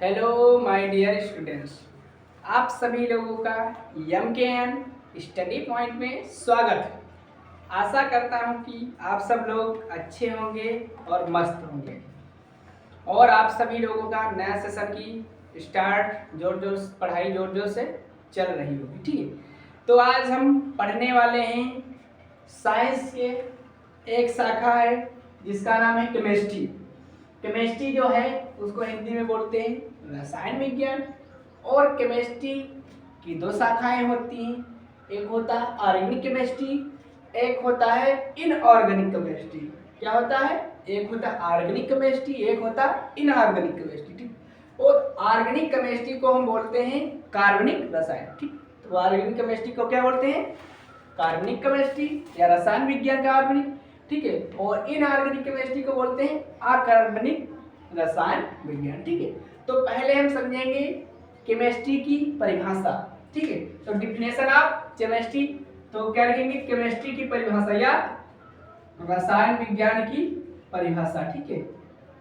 Hello my dear students, आप सभी लोगों का MKN स्टडी पॉइंट में स्वागत है। आशा करता हूं कि आप सब लोग अच्छे होंगे और मस्त होंगे और आप सभी लोगों का नया सेशन की स्टार्ट पढ़ाई जोर जोर से चल रही होगी। ठीक है, तो आज हम पढ़ने वाले हैं साइंस के एक शाखा है जिसका नाम है केमिस्ट्री। केमिस्ट्री जो है उसको हिंदी में बोलते हैं रसायन विज्ञान। और केमिस्ट्री की दो शाखाएं होती हैं, एक होता है ऑर्गेनिक केमिस्ट्री, एक होता है इनऑर्गेनिक केमिस्ट्री। क्या होता है? एक होता है ऑर्गेनिक केमिस्ट्री, एक होता है इनऑर्गेनिक केमिस्ट्री। ठीक, और ऑर्गेनिक केमिस्ट्री को हम बोलते हैं कार्बनिक रसायन। ठीक, तो ऑर्गेनिक केमिस्ट्री को क्या बोलते हैं? कार्बनिक केमिस्ट्री या रसायन विज्ञान का ऑर्गेनिक। ठीक है, और इनऑर्गेनिक केमिस्ट्री को बोलते हैं अकार्बनिक रसायन विज्ञान। ठीक है, तो पहले हम समझेंगे केमिस्ट्री की परिभाषा। ठीक है, तो डिफिनेशन ऑफ केमिस्ट्री, तो क्या लिखेंगे? केमिस्ट्री की परिभाषा या रसायन विज्ञान की परिभाषा। ठीक है,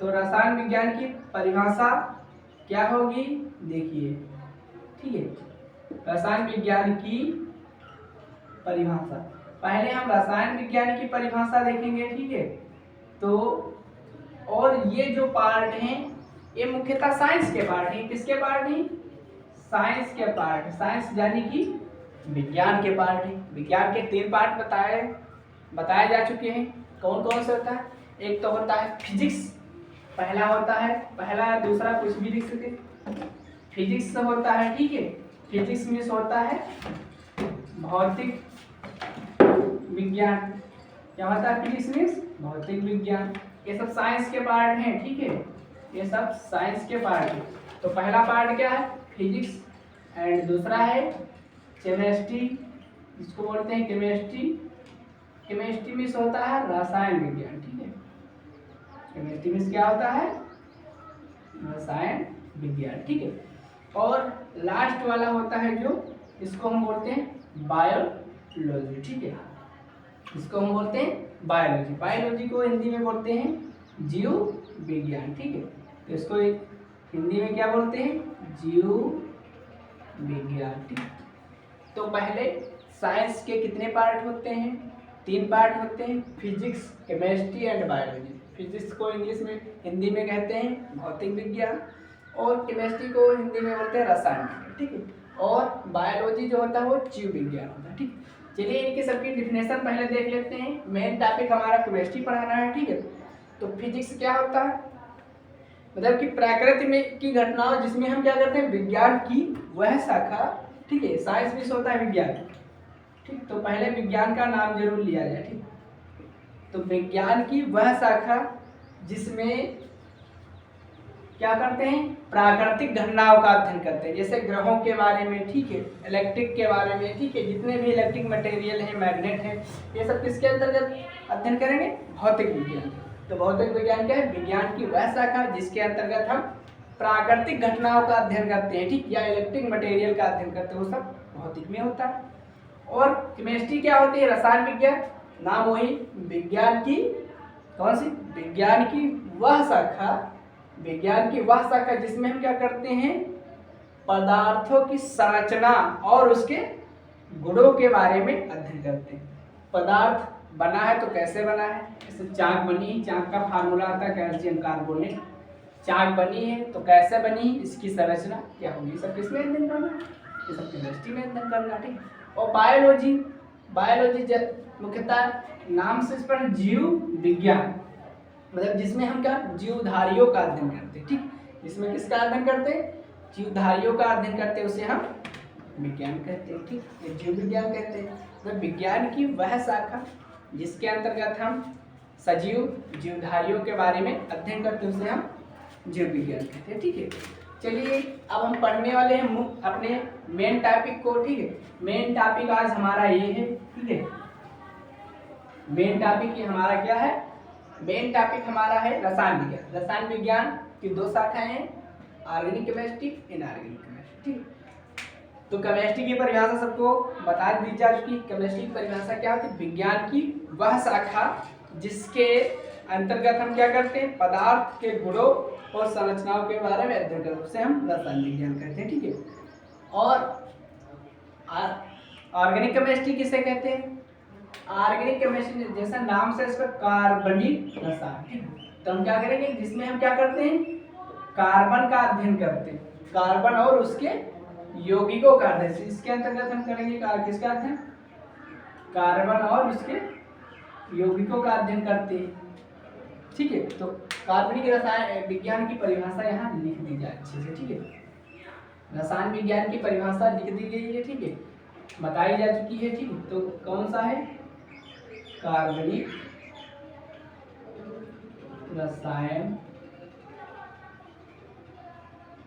तो रसायन विज्ञान की परिभाषा क्या होगी देखिए। ठीक है, रसायन विज्ञान की परिभाषा, पहले हम रसायन विज्ञान की परिभाषा देखेंगे। ठीक है, तो और ये जो पार्ट हैं ये मुख्यतः साइंस के पार्ट हैं। किसके पार्ट हैं? साइंस के पार्ट। साइंस यानी कि विज्ञान के पार्ट हैं। विज्ञान के 3 पार्ट बताए जा चुके हैं। कौन कौन से होता है? एक तो होता है फिजिक्स, पहला होता है, पहला दूसरा कुछ भी लिख सके, फिजिक्स होता है। ठीक है, फिजिक्स में होता है भौतिक विज्ञान। क्या होता है फिजिक्स में? भौतिक विज्ञान। ये सब साइंस के पार्ट हैं। ठीक है, ये सब साइंस के पार्ट हैं। तो पहला पार्ट क्या है? फिजिक्स, एंड दूसरा है केमिस्ट्री, इसको बोलते हैं केमिस्ट्री। केमिस्ट्री में होता है रसायन विज्ञान। ठीक है, केमिस्ट्री में क्या होता है? रसायन विज्ञान। ठीक है, और लास्ट वाला होता है जो, इसको हम बोलते हैं बायोलॉजी। ठीक है, इसको हम बोलते हैं बायोलॉजी। बायोलॉजी को हिंदी में बोलते हैं जीव विज्ञान। ठीक है, तो इसको हिंदी में क्या बोलते हैं? जीव विज्ञान। ठीक, तो पहले साइंस के कितने पार्ट होते हैं? 3 पार्ट होते हैं, physics, chemistry and biology. Physics को इंग्लिश में, हिंदी में कहते हैं भौतिक विज्ञान, और केमिस्ट्री को हिंदी में बोलते हैं रसायन विज्ञान। ठीक है, और बायोलॉजी जो होता है वो जीव विज्ञान होता है। ठीक, चलिए इनकी सबकी डिफिनेशन पहले देख लेते हैं। मेन टॉपिक हमारा केमिस्ट्री पढ़ाना है। ठीक है, तो फिजिक्स क्या होता है? मतलब कि प्रकृति में की घटनाओं जिसमें हम क्या करते हैं? विज्ञान की वह शाखा। ठीक है, साइंस भी होता है विज्ञान। ठीक, तो पहले विज्ञान का नाम जरूर लिया जाए। ठीक, तो विज्ञान की वह शाखा जिसमें क्या करते हैं? प्राकृतिक घटनाओं का अध्ययन करते हैं, जैसे ग्रहों के बारे में। ठीक है, इलेक्ट्रिक के बारे में। ठीक है, जितने भी इलेक्ट्रिक मटेरियल है, मैग्नेट है, ये सब किसके अंतर्गत अध्ययन करेंगे? भौतिक विज्ञान। तो भौतिक विज्ञान क्या है? विज्ञान की वह शाखा जिसके अंतर्गत हम प्राकृतिक घटनाओं का अध्ययन करते हैं। ठीक, या इलेक्ट्रिक मटेरियल का अध्ययन करते हैं, वो सब भौतिक में होता है। और केमिस्ट्री क्या होती है? रसायन विज्ञान, नाम वही, विज्ञान की कौन सी? विज्ञान की वह शाखा, विज्ञान की वह शाखा जिसमें हम क्या करते हैं? पदार्थों की संरचना और उसके गुणों के बारे में अध्ययन करते हैं। पदार्थ बना है तो कैसे बना है? जैसे चाक बनी है, चाक का फार्मूला आता है कैल्शियम कार्बोनेट। चाक बनी है तो कैसे बनी, इसकी संरचना क्या होगी, सब किसमें अध्ययन करना है? ये सब केमिस्ट्री में अध्ययन करना। ठीक, और बायोलॉजी, बायोलॉजी मुख्यतः नाम से इस पर जीव विज्ञान, मतलब जिसमें हम क्या? जीवधारियों का अध्ययन करते हैं। ठीक, जिसमें किसका अध्ययन करते हैं? जीवधारियों का अध्ययन करते हैं, उसे हम विज्ञान कहते हैं। ठीक, ये जीव विज्ञान कहते हैं। मतलब विज्ञान की वह शाखा जिसके अंतर्गत हम सजीव जीवधारियों के बारे में अध्ययन करते हैं, उसे हम जीव विज्ञान कहते हैं। ठीक है, चलिए अब हम पढ़ने वाले हैं अपने मेन टॉपिक को। ठीक है, मेन टॉपिक आज हमारा ये है। ठीक है, मेन टॉपिक ये हमारा क्या है? मेन टॉपिक हमारा है रसायन विज्ञान। रसायन विज्ञान की 2 शाखाएं हैं, ऑर्गेनिक केमिस्ट्री, इनऑर्गेनिक केमिस्ट्री। ठीक, तो केमिस्ट्री की परिभाषा सबको बता दी जा चुकी। केमिस्ट्री की परिभाषा क्या होती है? विज्ञान की वह शाखा जिसके अंतर्गत हम क्या करते हैं? पदार्थ के गुणों और संरचनाओं के बारे में अध्ययन करते हैं, उसे हम रसायन विज्ञान कहते हैं, ठीक है। और ऑर्गेनिक केमिस्ट्री किसे कहते हैं? ऑर्गेनिक केमिस्ट्री जैसा नाम से इसका कार्बनिक रसायन, ठीक है। तो हम क्या करेंगे, जिसमें हम क्या करते हैं, कार्बन का अध्ययन करते हैं, कार्बन और उसके यौगिकों का अध्ययन। इसके अंतर्गत हम करेंगे किसका अध्ययन, कार्बन और उसके यौगिकों का अध्ययन करते हैं, ठीक है। तो कार्बनिक रसायन विज्ञान की परिभाषा यहाँ लिख दी जाए अच्छे से, ठीक है। रसायन विज्ञान की परिभाषा लिख दी गई है, ठीक है, बताई जा चुकी है, ठीक है। तो कौन सा है, कार्बनिक रसायन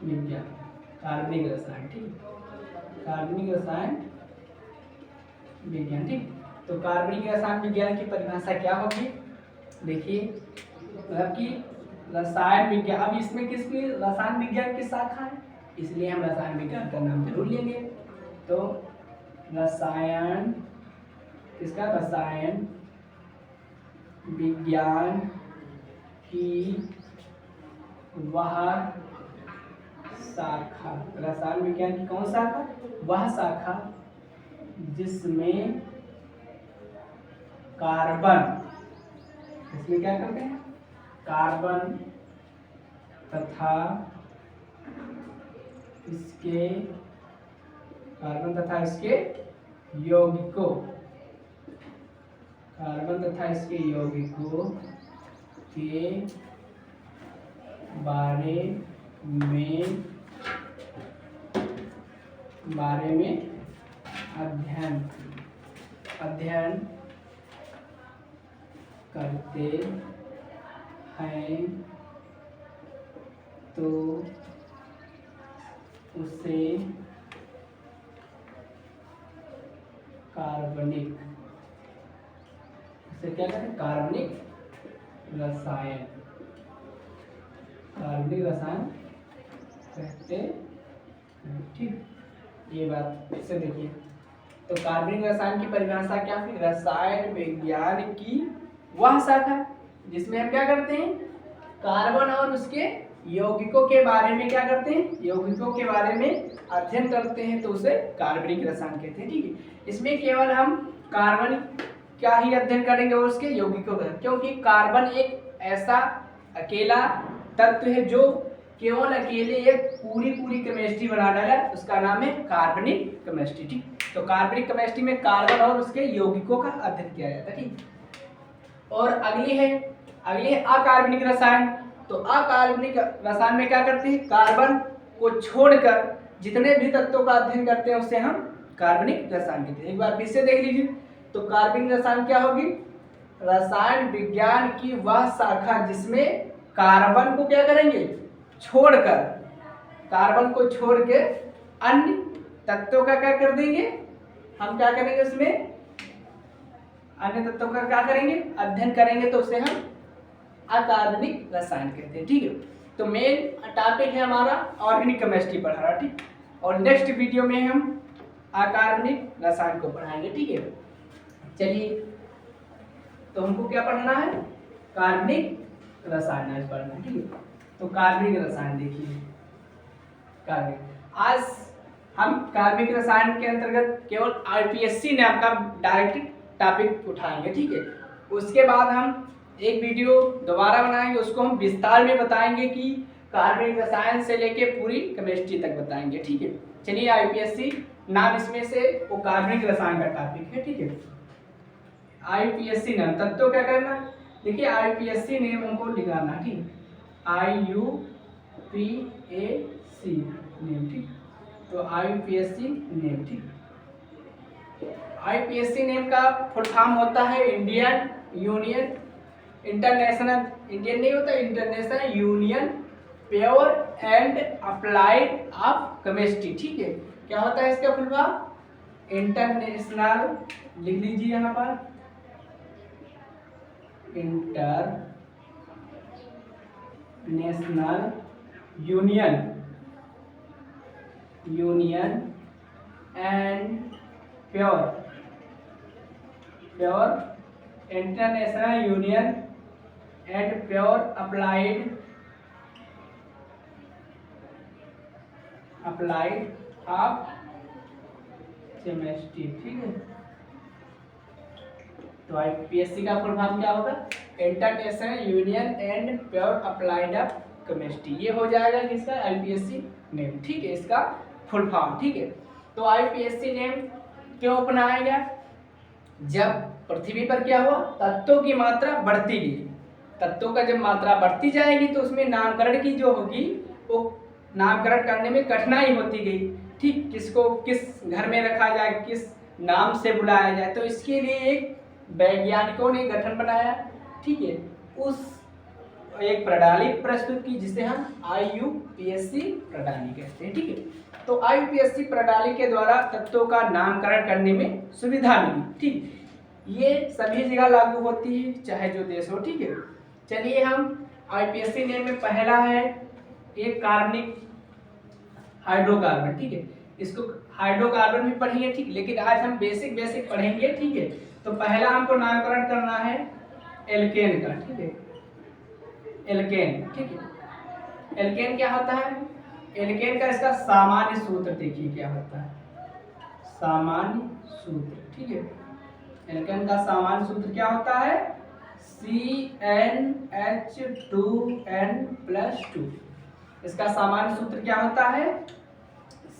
विज्ञान, कार्बनिक रसायन, ठीक है, कार्बनिक रसायन विज्ञान, ठीक। तो कार्बनिक रसायन विज्ञान की परिभाषा क्या होगी, देखिए, मतलब कि रसायन विज्ञान, अब इसमें किसकी रसायन विज्ञान की शाखा है, इसलिए हम रसायन विज्ञान का नाम जरूर लेंगे। तो रसायन, किसका, रसायन विज्ञान की वह शाखा, रसायन विज्ञान की कौन शाखा, वह शाखा जिसमें कार्बन, इसमें क्या करते हैं, कार्बन तथा इसके, कार्बन तथा इसके यौगिकों, कार्बन तथा इसके यौगिकों के बारे में अध्ययन करते हैं, तो उसे कार्बनिक, उसे क्या कहते हैं, कार्बनिक रसायन, कार्बनिक रसायन कहते हैं, ठीक। ये बात इससे देखिए, तो कार्बनिक रसायन की परिभाषा क्या है, रसायन विज्ञान की वह शाखा जिसमें हम क्या करते हैं, कार्बन और उसके यौगिकों के बारे में क्या करते हैं, यौगिकों के बारे में अध्ययन करते हैं, तो उसे कार्बनिक रसायन कहते हैं, ठीक है। इसमें केवल हम कार्बन क्या ही अध्ययन करेंगे और उसके यौगिकों का, क्योंकि कार्बन एक ऐसा अकेला तत्व है जो केवल अकेले एक पूरी केमिस्ट्री बना डाला, उसका नाम है कार्बनिक केमिस्ट्री, ठीक। तो कार्बनिक केमिस्ट्री में कार्बन और उसके यौगिकों का अध्ययन किया जाता है, ठीक। और अगली है अकार्बनिक रसायन। तो अकार्बनिक रसायन में क्या करते हैं, कार्बन को छोड़कर जितने भी तत्वों का अध्ययन करते हैं उसे हम कार्बनिक रसायन कहते हैं। एक बार फिर से देख लीजिए, तो कार्बनिक रसायन क्या होगी, रसायन विज्ञान की वह शाखा जिसमें कार्बन को क्या करेंगे, छोड़कर, कार्बन को छोड़ के अन्य तत्वों का क्या कर देंगे, हम क्या करेंगे, उसमें अन्य तत्वों का क्या करेंगे, अध्ययन करेंगे, तो उसे हम अकार्बनिक रसायन कहते हैं, ठीक है। तो मेन टॉपिक है हमारा ऑर्गेनिक केमिस्ट्री पढ़ाना, ठीक। और नेक्स्ट वीडियो में हम अकार्बनिक रसायन को पढ़ाएंगे, ठीक है। चलिए, तो हमको क्या पढ़ना है, कार्बनिक रसायन आज पढ़ना है, ठीक है। तो कार्बनिक रसायन देखिए, कार्बनिक, आज हम कार्बनिक रसायन के अंतर्गत केवल आईपीएससी ने आपका डायरेक्ट टॉपिक उठाएंगे, ठीक है। उसके बाद हम एक वीडियो दोबारा बनाएंगे, उसको हम विस्तार में बताएंगे कि कार्बनिक रसायन से लेके पूरी केमिस्ट्री तक बताएंगे, ठीक है। चलिए, आईपीएससी नाम इसमें से वो कार्बनिक रसायन का टॉपिक है, ठीक है। आईपीएससी नाम, तत्व क्या करना, देखिए आईपीएससी नेम हमको लिखाना, ठीक, IUPAC नेम, ठीक। तो आईपीएससी नेम, ठीक। आईपीएससी नेम का फुल फॉर्म होता है इंडियन यूनियन इंटरनेशनल, इंडियन नहीं होता, international union pure and applied of chemistry, ठीक है। क्या होता है इसका फुल फॉर्म, इंटरनेशनल, लिख लीजिए यहाँ पर, international union and pure, international union and pure applied applied of chemistry, ठीक है। तो आईपीएससी का फुल फॉर्म क्या होगा? International union and pure applied of chemistry. ये हो जाएगा किसका? आईपीएससी नेम, ठीक है, इसका फुल फॉर्म, ठीक है। तो आईपीएससी नेम क्यों अपनाया गया? जब पृथ्वी पर क्या हुआ? तत्वों की मात्रा बढ़ती गई। तत्वों का जब मात्रा बढ़ती जाएगी तो उसमें नामकरण की जो होगी वो नामकरण करने में कठिनाई होती गई, ठीक। किसको किस घर में रखा जाए, किस नाम से बुलाया जाए, तो इसके लिए एक वैज्ञानिकों ने गठन बनाया, ठीक है। उस एक प्रणाली प्रस्तुत की जिसे हम आईयूपीएससी प्रणाली कहते हैं, ठीक है। तो आईयूपीएससी प्रणाली के द्वारा तत्वों का नामकरण करने में सुविधा मिली, ठीक। ये सभी जगह लागू होती है, चाहे जो देश हो, ठीक है। चलिए हम आईपीएससी नेम में पहला है एक कार्बनिक हाइड्रोकार्बन, ठीक है। इसको हाइड्रोकार्बन भी पढ़ेंगे, ठीक, लेकिन आज हम बेसिक पढ़ेंगे, ठीक है। तो पहला हमको नामकरण करना है एल्केन का, ठीक है। एल्केन, ठीक है। एल्केन क्या होता है? एल्केन का इसका सामान्य सूत्र देखिए क्या होता है। सामान्य सूत्र, ठीक है। एल्केन का सामान्य सूत्र क्या होता है? CnH2n+2। इसका सामान्य सूत्र क्या होता है?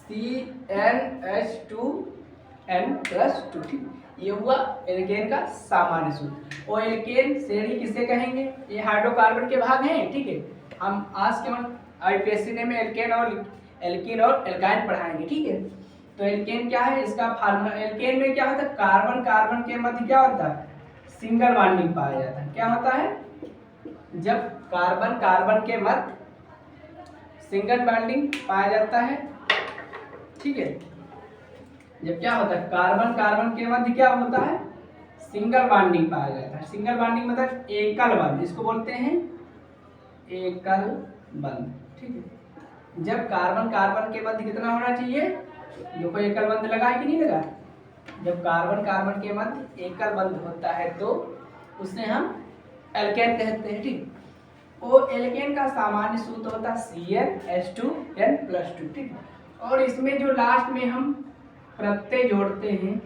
CnH2n+2, ठीक। ये हुआ एल्केन का सामान्य सूत्र। और एल्केन श्रेणी किसे कहेंगे? ये हाइड्रोकार्बन के भाग हैं, ठीक है। हम आज के आईपीएससी में एल्केन और एल्कीन और एल्काइन पढ़ाएंगे, ठीक है। तो एल्केन क्या है? इसका फार्मूला, एल्केन में क्या होता है? कार्बन कार्बन के मध्य क्या होता है? सिंगल बॉन्डिंग पाया जाता है। क्या होता है? जब कार्बन कार्बन के मध्य सिंगल बॉन्डिंग पाया जाता है, ठीक है। जब क्या होता है? कार्बन कार्बन के मध्य क्या होता है? सिंगल बॉन्डिंग पाया जाता है। सिंगल बॉन्डिंग मतलब एकल बंध, इसको बोलते हैं एकल बंध, ठीक है। जब कार्बन कार्बन के मध्य कितना होना चाहिए? देखो एकल बंध लगा है कि नहीं लगा? जब कार्बन कार्बन के मध्य एकल बंध होता है तो उसे हम एल्केन कहते हैं, ठीक। और एल्केन का सामान्य सूत्र होता है CnH2n+2, ठीक। और इसमें जो लास्ट में हम प्रत्यय जोड़ते हैं,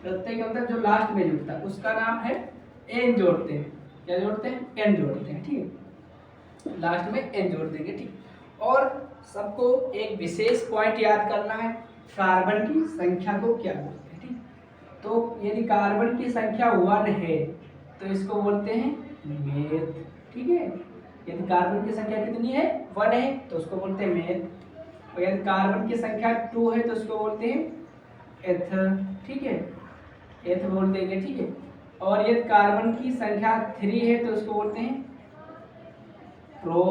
प्रत्यय का मतलब जो लास्ट में जुड़ता है उसका नाम है एन जोड़ते हैं। क्या जोड़ते हैं? एन जोड़ते हैं, ठीक है। लास्ट में एन जोड़ देंगे, ठीक। और सबको एक विशेष पॉइंट याद करना है, कार्बन की संख्या को क्या बोलते हैं, ठीक। तो यदि कार्बन की संख्या 1 है तो इसको बोलते हैं मेथ, ठीक है। यदि कार्बन की संख्या कितनी है? 1 है तो उसको बोलते हैं मेथ। और यदि कार्बन की संख्या 2 है तो उसको बोलते हैं एथ, ठीक है। एथ बोल देंगे, ठीक है। और यदि कार्बन की संख्या 3 है तो उसको बोलते हैं प्रो।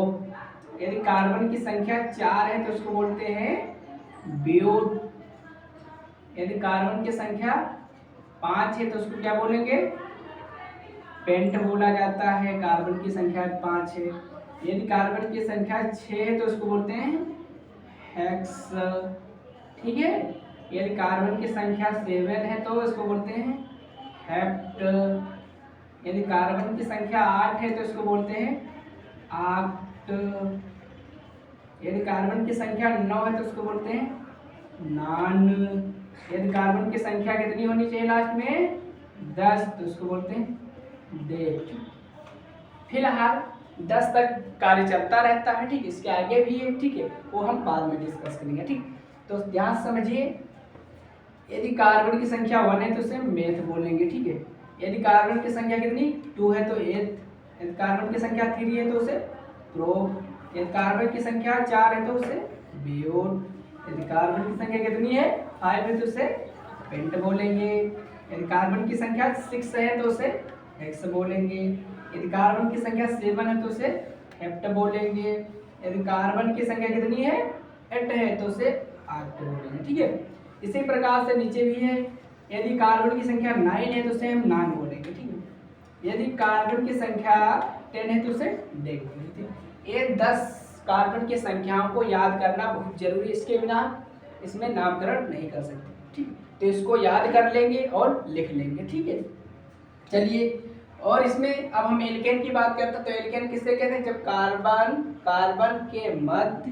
यदि कार्बन की संख्या 4 है तो उसको बोलते हैं ब्यूट। यदि कार्बन की संख्या 5 है तो उसको क्या बोलेंगे? पेंट बोला जाता है। कार्बन की संख्या 5 है। यदि कार्बन की संख्या 6 है तो उसको बोलते हैं हेक्स, ठीक है। यदि कार्बन की संख्या 7 है तो इसको बोलते हैं हेप्ट। यदि कार्बन की संख्या 8 है तो इसको बोलते हैं आक्ट। यदि कार्बन की संख्या 9 है तो उसको बोलते हैं नान। यदि कार्बन की संख्या कितनी होनी चाहिए लास्ट में? 10, तो उसको बोलते हैं डेट। फिलहाल 10 तक कार्य चलता रहता है, ठीक। इसके आगे भी है, ठीक है, वो हम बाद में डिस्कस करेंगे, ठीक। तो ध्यान समझिए, यदि कार्बन की संख्या 1 है तो उसे मेथ बोलेंगे, ठीक है। यदि कार्बन की संख्या कितनी 2 है तो एथ। यदि कार्बन की संख्या 3 है तो उसे प्रोप। यदि कार्बन की संख्या 4 है तो उसे ब्यूट। यदि कार्बन की संख्या कितनी है 5 है तो उसे पेंट बोलेंगे। यदि कार्बन की संख्या 6 है तो उसे हेक्स बोलेंगे। यदि कार्बन की संख्या 7 है तो उसे हेप्ट बोलेंगे। यदि कार्बन की संख्या कितनी है 8 है तो उसे आक्ट बोलेंगे, ठीक है। इसी प्रकार से नीचे भी है, यदि कार्बन की संख्या 9 है तो उसे हम नान बोलेंगे, ठीक है। यदि कार्बन की संख्या 10 है तो उसे डेक बोलेंगे। ये 10 कार्बन की संख्याओं को याद करना बहुत जरूरी है, इसके बिना इसमें नामकरण नहीं कर सकते, ठीक। तो इसको याद कर लेंगे और लिख लेंगे, ठीक है। चलिए, और इसमें अब हम एल्केन की बात करते हैं। तो एल्केन किससे कहते हैं? जब कार्बन कार्बन के मध्य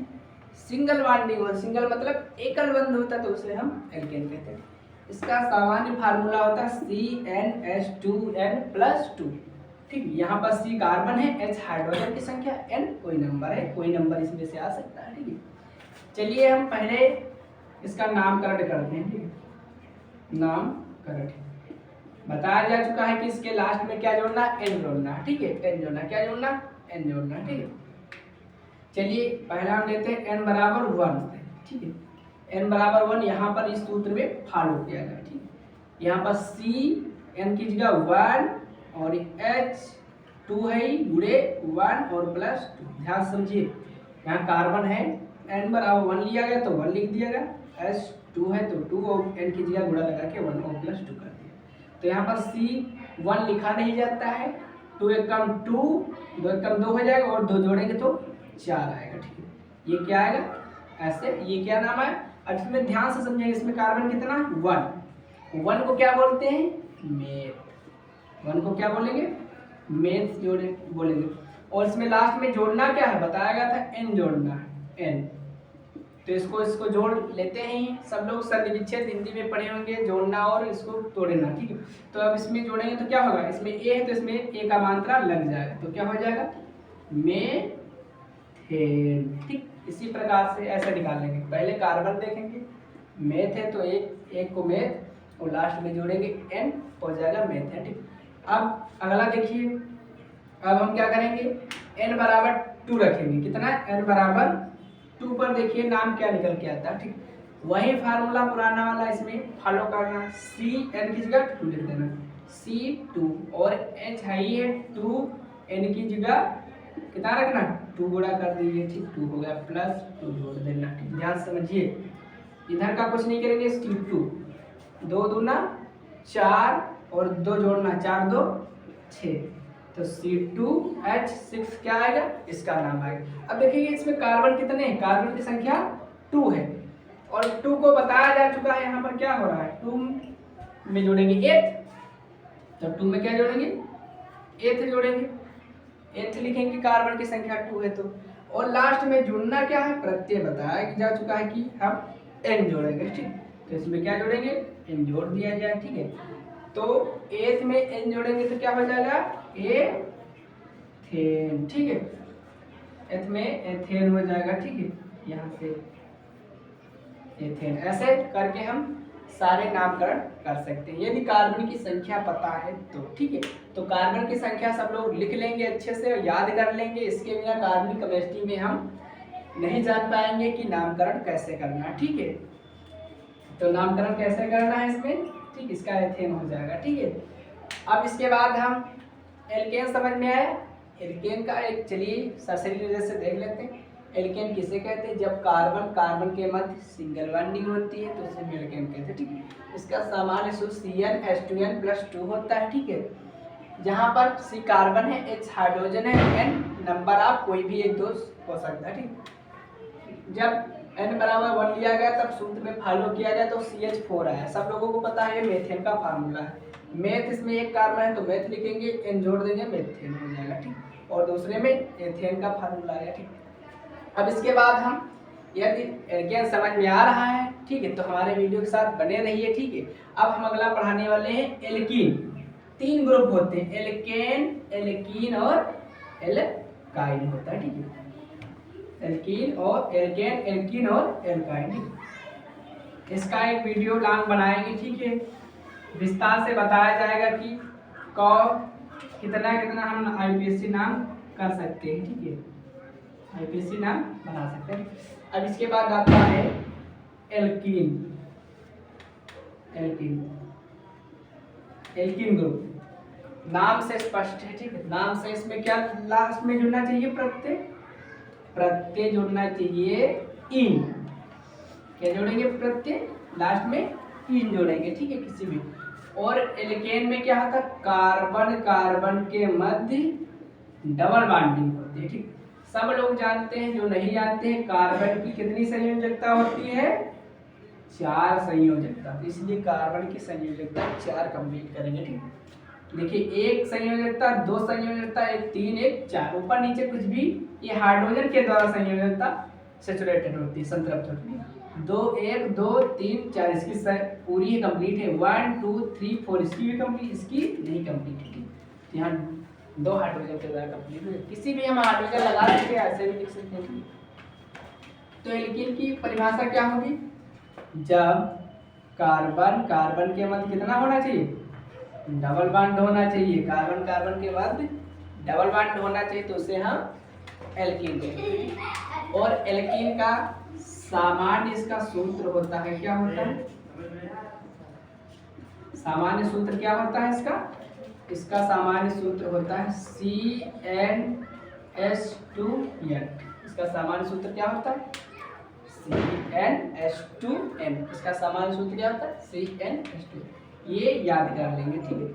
सिंगल बॉन्डिंग हो, सिंगल मतलब एकल बंध होता है तो उसे हम एल्केन कहते हैं। इसका सामान्य फार्मूला होता है CnH2n+2। ठीक, यहाँ पर C कार्बन है, H हाइड्रोजन की संख्या, N कोई नंबर है, कोई नंबर इसमें से आ सकता है। ठीक है, चलिए हम पहले इसका नामकरण करते हैं। ठीक है, नामकरण बताया जा चुका है कि इसके लास्ट में क्या जोड़ना है, N जोड़ना है। ठीक है, N जोड़ना, क्या जोड़ना, N जोड़ना। ठीक है, चलिए पहला हम लेते हैं n बराबर 1। ठीक है, n बराबर 1 यहाँ पर इस सूत्र में फॉलो किया गया। ठीक है, यहाँ पर C n की जगह 1 और H 2 है गुणे 1 और +2। ध्यान समझिए, यहाँ कार्बन है, n बराबर 1 लिया गया तो 1 लिख दिया गया, H 2 है तो 2 और n की जगह गुणा लगा के 1 और +2 कर दिया। तो यहाँ पर C 1 लिखा नहीं जाता है, 2 एकम 2, 2 एकम 2 हो जाएगा और 2 जोड़ेंगे तो 4 आएगा। ठीक है, ये क्या आएगा ऐसे, ये क्या नाम है। अब इसमें ध्यान से समझिए, इसमें कार्बन कितना 1 को क्या बोलते हैं, मेथ। 1 को क्या बोलेंगे, मेथ जोड़े बोलेंगे। और इसमें लास्ट में जोड़ना क्या है, बताया गया था n जोड़ना है, n। तो इसको जोड़ लेते हैं सब लोग, संधि-विच्छेद हिंदी में पढ़े होंगे, जोड़ना और इसको तोड़ना। ठीक है, तो अब इसमें जोड़ेंगे तो क्या होगा, इसमें a है तो इसमें a का मात्रा लग जाएगा तो क्या हो जाएगा, मेथेन। ठीक, इसी प्रकार से ऐसे निकाल लेंगे। पहले कार्बन देखेंगे, मेथ है तो एक को मेथ और लास्ट में जोड़ेंगे n, हो जाएगा मेथेन। ठीक, अब अगला देखिए, अब हम क्या करेंगे, n बराबर 2 रखेंगे। कितना, n बराबर 2 पर देखिए नाम क्या निकल के आता है। ठीक, वही फार्मूला पुराना वाला इसमें फॉलो करना, C n की जगह 2 लिख देना, C2 और H है 2, n की जगह कितना रखना, 2 गुणा कर दीजिए। ठीक, 2 हो गया, +2 जोड़ देना। ठीक, ध्यान समझिए, इधर का कुछ नहीं करेंगे, C2 2 दूना 4 और 2 जोड़ना, 4 2 6, तो C2H6 क्या आएगा, इसका नाम आएगा। अब देखिए इसमें कार्बन कितने हैं, कार्बन की संख्या 2 है और 2 को बताया जा चुका है, यहाँ पर क्या हो रहा है, 2 में जोड़ेंगे 8, तो 2 में क्या जोड़ेंगे, 8 जोड़ेंगे, 8 लिखेंगे, कार्बन की संख्या 2 है तो। और लास्ट में जुड़ना क्या है, प्रत्यय बताया जा चुका है कि हम n जोड़ेंगे। ठीक, तो इसमें क्या जोड़ेंगे, n जोड़ दिया जाए। ठीक है, तो 8 में n जोड़ेंगे तो क्या हो जाएगा, एथेन। ठीक है, 8 में एथेन हो जाएगा। ठीक है, यहाँ से एथेन, ऐसे करके हम सारे नामकरण कर सकते हैं यदि कार्बन की संख्या पता है तो। ठीक है, तो कार्बन की संख्या सब लोग लिख लेंगे, अच्छे से याद कर लेंगे। इसके बिना कार्बनिक केमिस्ट्री में हम नहीं जान पाएंगे कि नामकरण कैसे करना है। ठीक है, तो नामकरण कैसे करना है इसमें, ठीक, इसका एथेन हो जाएगा। ठीक है, अब इसके बाद हम एल्केन समझ में आया। एल्केन का एक चलिए सरसरी नजर से देख लेते हैं। एल्केन किसे कहते हैं, जब कार्बन के मध्य सिंगल बॉन्डिंग होती है तो उसे हम एल्केन कहते हैं। ठीक है, इसका सामान्य सूत्र CnH2n+2 होता है। ठीक है, जहाँ पर C कार्बन है, H हाइड्रोजन है, N नंबर आप कोई भी एक दोस्त हो सकता है। ठीक, जब n बराबर 1 लिया गया तब सूत्र में फॉलो किया गया तो CH4 आया। सब लोगों को पता है मेथेन का फार्मूला है। मेथ इसमें एक कार्बन है तो मेथ लिखेंगे, n जोड़ देंगे, मेथेन हो जाएगा। ठीक, और दूसरे में एथेन का फार्मूला आया। ठीक, अब इसके बाद हम यदि एल्केन समझ में आ रहा है, ठीक है, तो हमारे वीडियो के साथ बने रहिए। ठीक है, अब हम अगला पढ़ाने वाले हैं एल्कीन। 3 ग्रुप होते हैं, एल्केन, एल्कीन और एल्काइन होता है। ठीक है, एल्कीन और एल्केन, एल्कीन और एल्काइन। इसका एक वीडियो लॉन्ग बनाएंगे। ठीक है, विस्तार से बताया जाएगा कि कब कितना कितना हम आईपीएससी नाम कर सकते हैं। ठीक है, आईपीएससी नाम बना सकते हैं। अब इसके बाद आता है एल्कीन। एल्कीन, एल्कीन ग्रुप नाम से स्पष्ट है। ठीक है, नाम से इसमें क्या लास्ट में जुड़ना चाहिए, प्रत्यय जुड़ना चाहिए, इन। क्या जोड़ेंगे, प्रत्यय, लास्ट में इन जोड़ेंगे। ठीक है, किसी भी। और एल्केन में क्या होता है, कार्बन के मध्य डबल बॉन्डिंग होती है। ठीक, सब लोग जानते हैं, जो नहीं जानते हैं, कार्बन की कितनी संयोजकता होती है, 4 संयोजकता। तो इसलिए कार्बन की संयोजकता 4 कंप्लीट करेंगे। ठीक, देखिए 1 संयोजकता, 2 संयोजकता, 1 3 1 4, ऊपर नीचे कुछ भी, ये हाइड्रोजन के द्वारा संयोजकता सेचुरेटेड होती है, संतृप्त होती है। 2 1 2 3 4 इसकी पूरी ही कंप्लीट है। 1 2 3 4 इसकी भी कंप्लीट, इसकी नहीं कंप्लीट है। यहाँ 2 हाइड्रोजन के द्वारा कंप्लीट हुई। किसी भी हम हाइड्रोजन लगा सकते हैं, ऐसे भी लिख सकते हैं। तो एल्कीन की परिभाषा क्या होगी? जब कार्बन कार्बन के मध्य कितना होना चाहिए? डबल बॉन्ड होना चाहिए। कार्बन कार्बन के मध्य डबल बॉन्ड होना चाहिए, तो उसे हम एल्कीन कहते हैं। और एल्कीन का सामान्य इसका सूत्र होता है, क्या होता है? सामान्य सूत्र क्या होता है इसका? इसका सामान्य सूत्र होता है CnH2n। इसका सामान्य सूत्र क्या होता है? CnH2n। इसका सामान्य सूत्र क्या होता है? CnH2। ये याद कर लेंगे, ठीक है?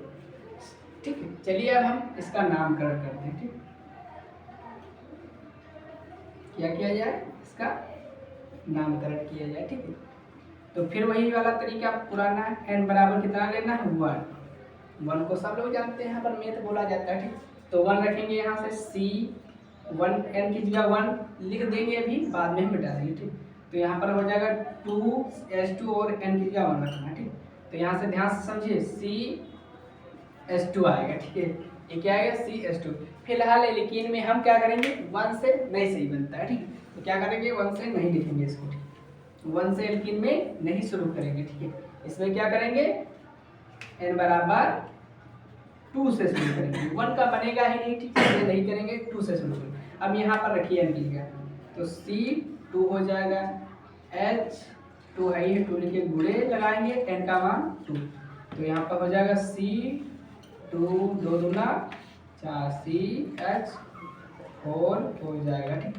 ठीक है, चलिए अब हम इसका नामकरण करते हैं। ठीक, क्या किया जाए? इसका नामकरण किया जाए। ठीक है, तो फिर वही वाला तरीका पुराना है। n बराबर कितना लेना है? 1। 1 को सब लोग जानते हैं, पर मेथ बोला जाता है। ठीक, तो 1 रखेंगे यहाँ से। C1 n की जगह 1 लिख देंगे, अभी बाद में हम मिटा देंगे। ठीक, तो यहाँ पर हो जाएगा 2H2 और n की जगह 1 रखना है। ठीक, तो यहाँ से ध्यान से समझिए, CH2 आएगा। ठीक है, ये क्या आएगा? CH2। फिलहाल एल्कीन में हम क्या करेंगे? 1 से नहीं सही बनता है। ठीक, तो क्या करेंगे? 1 से नहीं लिखेंगे इसको। ठीक, 1 से एल्कीन में नहीं शुरू करेंगे। ठीक है, इसमें क्या करेंगे? n बराबर 2 से शुरू करेंगे। 1 का बनेगा ही नहीं, ठीक है, नहीं करेंगे, 2 से शुरू करेंगे। अब यहाँ पर रखिए n की जगह, तो C2 हो जाएगा, H2 है, 2 लिखे, गुणे लगाएंगे n का मान 2, तो यहाँ पर हो जाएगा C2 2 दूना 4 CH4 हो जाएगा। ठीक,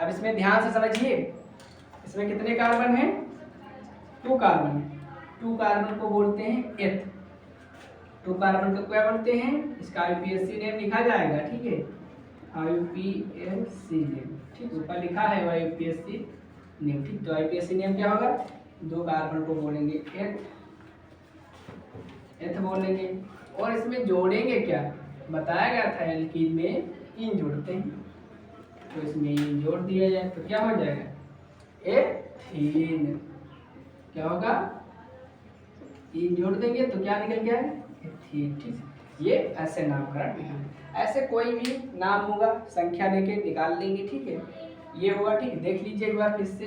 अब इसमें ध्यान से समझिए, इसमें कितने कार्बन हैं? 2 कार्बन। 2 कार्बन को बोलते हैं एथ। 2 कार्बन को क्या बोलते हैं? इसका IUPAC नेम लिखा जाएगा। ठीक है, IUPAC नेम, ठीक, ऊपर लिखा है IUPAC नेम। ठीक, तो IUPAC नेम क्या होगा? 2 कार्बन को बोलेंगे एथ, एथ बोलेंगे। और इसमें जोड़ेंगे क्या? बताया गया था एल्कीन में इन जोड़ते हैं, तो इसमें इन जोड़ दिया जाए तो क्या हो जाएगा? एथीन। क्या होगा? इन जोड़ देंगे तो क्या निकल गया है? एथीन। ठीक, ये ऐसे नामकरण है। ऐसे कोई भी नाम होगा, संख्या लेके निकाल लेंगे। ठीक है, ये होगा। ठीक, देख लीजिए एक बार फिर से,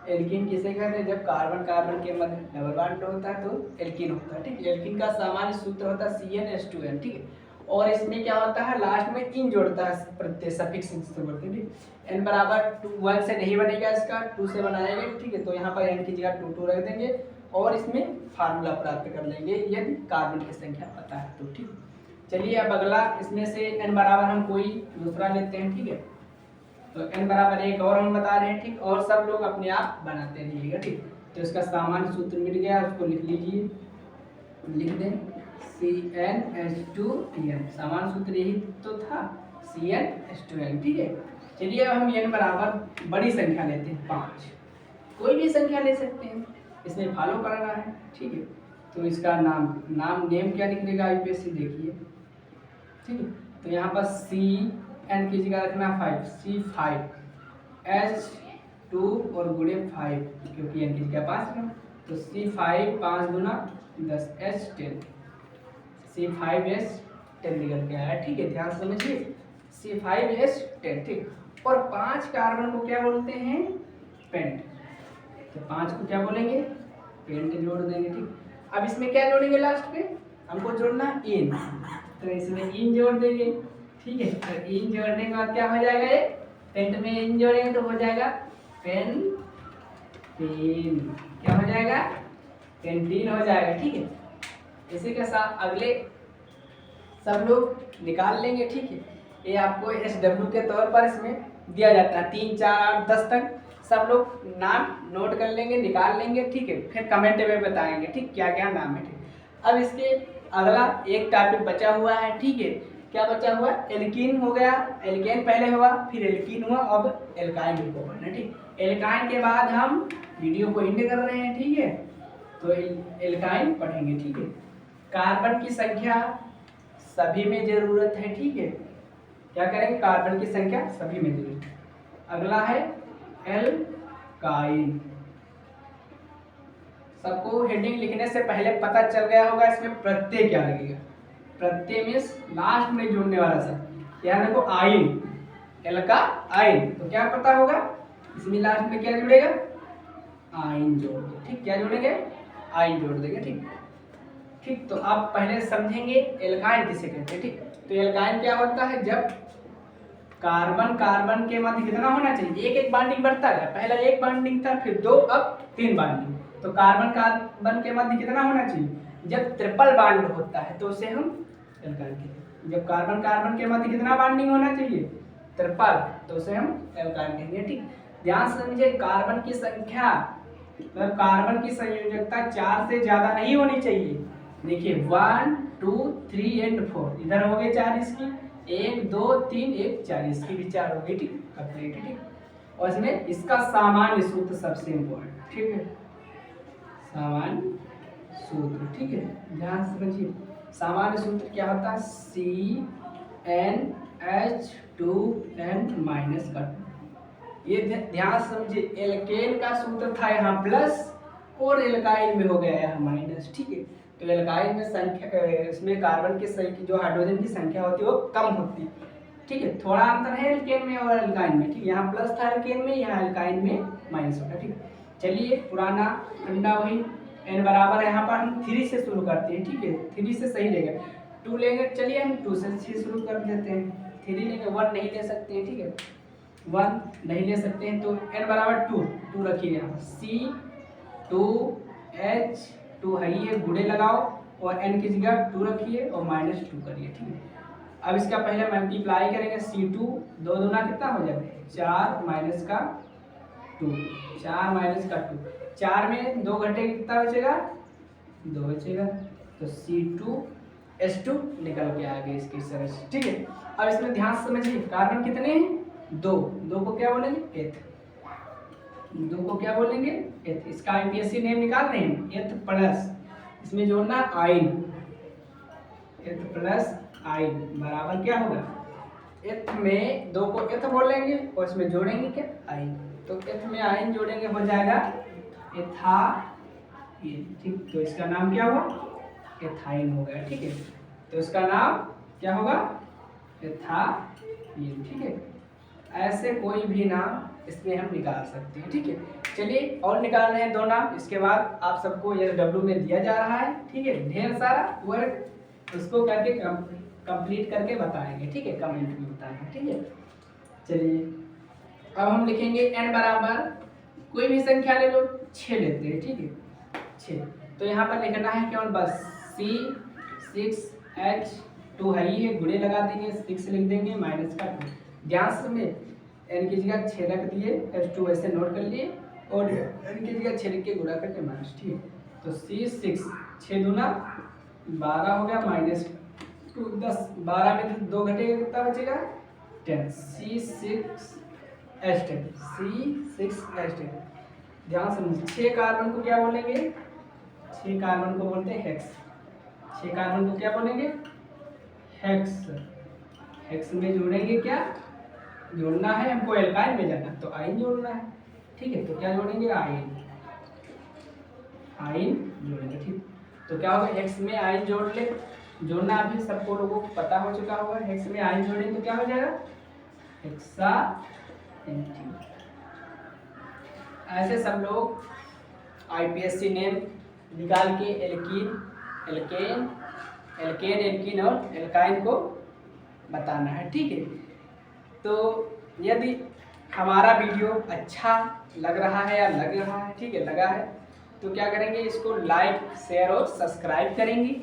एल्कीन किसे कहते हैं? जब कार्बन कार्बन के मध्य डबल बॉन्ड होता है तो एल्कीन होता है। ठीक, एल्कीन का सामान्य सूत्र होता है CnH2n। ठीक है, और इसमें क्या होता है? लास्ट में इन जोड़ता है, प्रत्यय सफिक्स से बोलते हैं। ठीक, n बराबर 1 से नहीं बनेगा, इसका 2 से बनाएंगे। ठीक है, तो यहाँ पर n की जगह 2 रख देंगे और इसमें फार्मूला प्राप्त कर लेंगे यदि कार्बन की संख्या पता है तो। ठीक, चलिए अब अगला, इसमें से n बराबर हम कोई दूसरा लेते हैं। ठीक है, तो n बराबर 1 और हम बता रहे हैं। ठीक, और सब लोग अपने आप बनाते रहिएगा। ठीक, तो इसका सामान्य सूत्र मिल गया, उसको लिख लीजिए, लिख दें CnH2n। सामान्य सूत्र यही तो था, CnH2n। ठीक है, चलिए अब हम n बराबर बड़ी संख्या लेते हैं, 5। कोई भी संख्या ले सकते हैं, इसमें फॉलो करना है। ठीक है, तो इसका नेम क्या निकलेगा? IUPAC देखिए। ठीक है, तो यहाँ पर CN की जगह रखना 5, C5, H2 और गुणे 5, क्योंकि n की जगह 5 है, तो C5 5 गुना 10 H10, C5H10 निकल के आया। ठीक है, ध्यान समझिए, C5H10। ठीक, और 5 कार्बन को क्या बोलते हैं? पेंट। तो 5 को क्या बोलेंगे? पेंट जोड़ देंगे। ठीक, अब इसमें क्या जोड़ेंगे? लास्ट पे हमको जोड़ना है इन, तो इसमें इन जोड़ देंगे। ठीक है, और इन जोड़ने के बाद क्या हो जाएगा? ये पेंट में इन जोड़ेंगे तो हो जाएगा पेंटीन। क्या हो जाएगा? पेंटीन हो जाएगा। ठीक है, इसी के साथ अगले सब लोग निकाल लेंगे। ठीक है, ये आपको SW के तौर पर इसमें दिया जाता है, 3 4 8 10 तक सब लोग नाम नोट कर लेंगे, निकाल लेंगे। ठीक है, फिर कमेंट में बताएंगे ठीक क्या क्या नाम है। ठीक, अब इसके अगला एक टॉपिक बचा हुआ है। ठीक है, क्या बचा हुआ? एल्कीन हो गया, एल्केन पहले हुआ, फिर एल्कीन हुआ, अब एल्काइन को पढ़ना। ठीक, एल्काइन के बाद हम वीडियो को एंड कर रहे हैं। ठीक है, तो एल्काइन पढ़ेंगे। ठीक है, कार्बन की संख्या सभी में जरूरत है। ठीक है, क्या करेंगे? कार्बन की संख्या सभी में जरूरत है। अगला है एल्काइल। सबको हेडिंग लिखने से पहले पता चल गया होगा इसमें प्रत्यय क्या लगेगा। प्रत्यय मीन्स लास्ट में जुड़ने वाला शब्द। यहाँ देखो आइन, एल्का आइन, तो क्या पता होगा इसमें लास्ट में क्या जुड़ेगा, आइन जोड़ दो। ठीक, क्या जोड़ेंगे, आइन जोड़ देंगे। ठीक ठीक, तो आप पहले समझेंगे एल्काइन किसे कहते हैं। ठीक, तो एल्काइन क्या होता है, जब कार्बन कार्बन के मध्य कितना होना चाहिए, एक एक बॉन्डिंग बढ़ता है। पहला एक बॉन्डिंग था, फिर 2, अब 3 बॉन्डिंग। तो कार्बन कार्बन के मध्य कितना होना चाहिए, जब ट्रिपल बॉन्ड होता है तो उसे हम एल्काइन कहते हैं। जब कार्बन कार्बन के मध्य कितना बॉन्डिंग होना चाहिए, ट्रिपल, तो उसे हम एल्काइन कहेंगे। ठीक, ध्यान से समझिए, कार्बन की संख्या मतलब कार्बन की संयोजकता 4 से ज्यादा नहीं होनी चाहिए। देखिए 1 2 3 एंड 4, इधर हो गए 4 इसकी, 1 2 3 1 4 इसकी भी 4 हो गई। ठीक, कंप्लीट। ठीक, और इसमें इसका सामान्य सूत्र सबसे इम्पोर्टेंट। ठीक है, सामान्य सूत्र। ठीक है, ध्यान से समझिए, सामान्य सूत्र क्या होता है, CnH2n -2। ये ध्यान से समझिए, एल्केन का सूत्र था यहाँ प्लस और एल्काइल में हो गया यहाँ माइनस। ठीक है, तो एल्काइल में संख्या, इसमें कार्बन की संख्या, जो हाइड्रोजन की संख्या होती है वो कम होती है। ठीक है, थोड़ा अंतर है एल्केन में और एल्काइन में। ठीक, यहाँ प्लस था एल्केन में, यहाँ एल्काइन में माइनस होगा। ठीक, चलिए पुराना डंडा वही, n बराबर यहाँ पर हम 3 से शुरू करते हैं। ठीक है, 3 से सही रहेगा, 2 लेंगे, चलिए हम 2 से शुरू कर देते हैं। 3 लेंगे, 1 नहीं ले सकते हैं। ठीक है, 1 नहीं ले सकते हैं, तो n बराबर 2 रखिए यहाँ पर, C2H2 है, ये गुणे लगाओ और n की जगह 2 रखिए और -2 करिए। ठीक है, अब इसका पहले मल्टीप्लाई करेंगे, C2 2 दूना कितना हो जाएगा, 4 माइनस का 2, 4 माइनस का 2, 4 में 2 घटे कितना बचेगा, 2 बचेगा, तो C2H2 निकल के आ गए इसकी तरह से। ठीक है, अब इसमें ध्यान से समझिए, कार्बन कितने हैं, 2 को क्या बोलेंगे, एथ, 2 को क्या बोलेंगे, एथ। इसका आईपीएससी नेम निकाल रहे हैं, एथ प्लस, इसमें जोड़ना आइन, एथ प्लस आइन बराबर क्या होगा, एथ में 2 को एथ बोलेंगे और इसमें जोड़ेंगे क्या, आइन, तो एथ में आइन जोड़ेंगे, हो जाएगा एथाइन। ठीक, तो इसका नाम क्या हुआ, एथाइन हो गया। ठीक है, तो इसका नाम क्या होगा, एथाइन। ठीक है, ऐसे कोई भी नाम इसमें हम निकाल सकते हैं। ठीक है, चलिए और निकाल रहे हैं 2 नाम, इसके बाद आप सबको SW में दिया जा रहा है। ठीक है, ढेर सारा वर्क, उसको करके कंप्लीट करके बताएंगे। ठीक है, कमेंट में बताएंगे। ठीक है, चलिए अब हम लिखेंगे n बराबर कोई भी संख्या ले लो, 6 लेते हैं। ठीक है, 6, तो यहाँ पर लिखना है केवल बस C6H2 है, ये गुणे लगा देंगे, 6 लिख देंगे माइनस का 2। ध्यान से में n की जगह 6 रख दिए, H2 ऐसे नोट कर लिए और n की जगह 6 लिख के गुणा करके माइनस। ठीक है, तो C6 6 दूना 12 हो गया, -2 10, 12 में 2 घटेगा कितना बचेगा, 10, C6H10। ध्यान से 6 कार्बन को क्या बोलेंगे, 6 कार्बन को बोलते हैं हेक्स, 6 कार्बन को क्या बोलेंगे, हेक्स। हेक्स में जोड़ेंगे क्या, जोड़ना है हमको एल्काइन में जाना, तो आइन जोड़ना है। ठीक है, तो क्या जोड़ेंगे, आइन, आइन जोड़ेंगे। ठीक, तो क्या होगा, हेक्स में आइन जोड़ ले, जोड़ना अभी सबको लोगों को पता हो चुका होगा, हेक्स में आइन जोड़ेंगे तो क्या हो जाएगा, हेक्सा। ऐसे सब लोग आईपीएससी नेम निकाल के एल्कीन, एल्केन, एल्केन, एल्कीन और एल्काइन को बताना है। ठीक है, तो यदि हमारा वीडियो अच्छा लग रहा है या लग रहा है, ठीक है, लगा है, तो क्या करेंगे, इसको लाइक शेयर और सब्सक्राइब करेंगे।